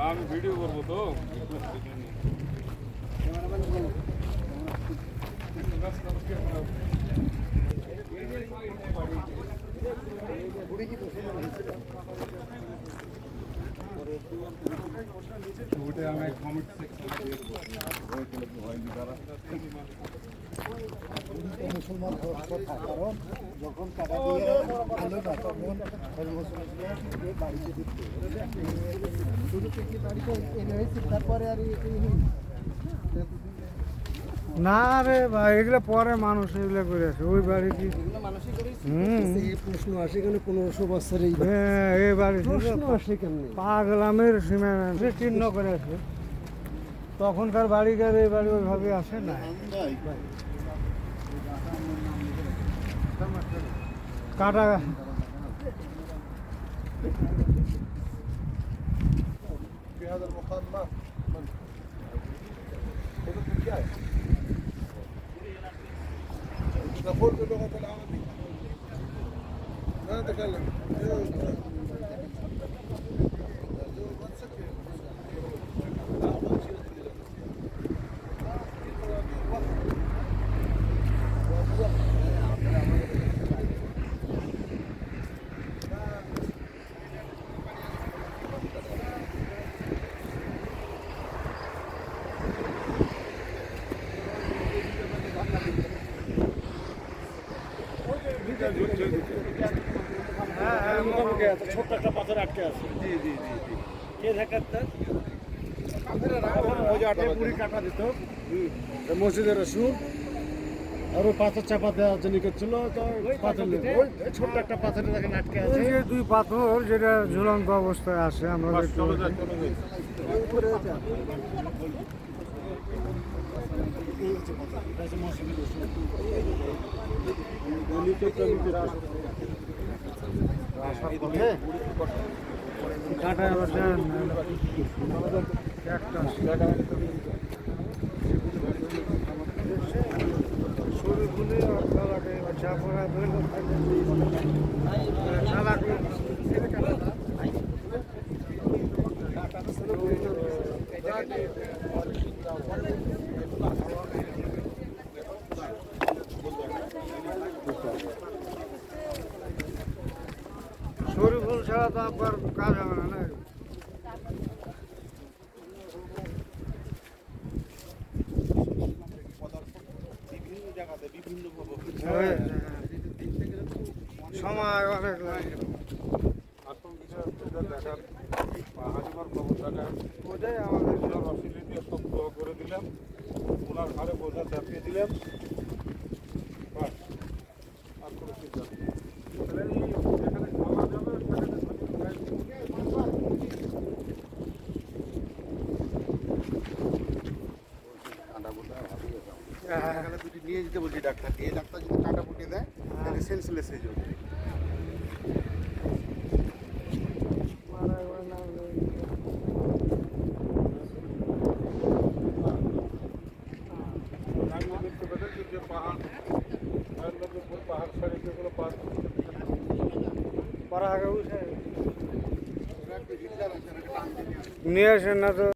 আমি ভিডিও করবো তো মুসলমান কথা, কারণ যখন কাটা দিয়ে আলো না তখন মুসলমানরা বাড়িতে দিচ্ছে শুরু থেকে বাড়িতে এনে হয়েছে, তারপরে আর না রে ভাই, এগুলো পরে মানুষ এগুলো করে আছে ওই বাড়ি কি মানুষই করেছে। প্রশ্ন আসে কেন 1500 বছরেই এই বাড়ি প্রশ্ন আসে কেমনি? পাগলামের সীমানা চিহ্ন করে আছে। তখনকার বাড়িকার এই বাড়ি ওইভাবে আসে না। কাটা هذا المقام ما نقول باللغة العربية لا نتكلم ছোট্ট একটা পাথর আটকে আছে। জি জি জি জি কে ঢাকাতে পুরি কাটা দিত মসজিদের রসুন আর ওই পাথর চাপা দেওয়ার জন্য করছিল। তো পাথর ছোট্ট একটা পাথর দেখেন আটকে আছে। দুই পাথর যেটা ঝুলন্ত অবস্থায় আছে। আমরা চলো যাই চলো যাই কাটায় বসেন শরীর খুলে চাপড়া শরীর ফুল ছাড়া তো আপনার কাজ হবে না। না সময় অনেক লাগে। আসল বিষয় হচ্ছে যে দেখার হাজিবার খবরটাকে ওটাই আমাদের রসিলি দিয়ে সব দোয়া করে দিলাম, ওনার ঘরে বোঝা চাপিয়ে দিলাম, বাস আর কোনো চিন্তা নেই। তাহলে এই যেখানে খাওয়া যাবে সেখানে দুটি নিয়ে যেতে বলছি ডাক্তারকে, এই ডাক্তার যদি কাটা ফুটিয়ে দেয় তাহলে সেন্সলেস হয়ে যাবে। দেখতে পেতেন যে পাহাড় পাহাড় ছাড়িয়ে যেগুলো পাহাড় নিয়ে আসেন না তো।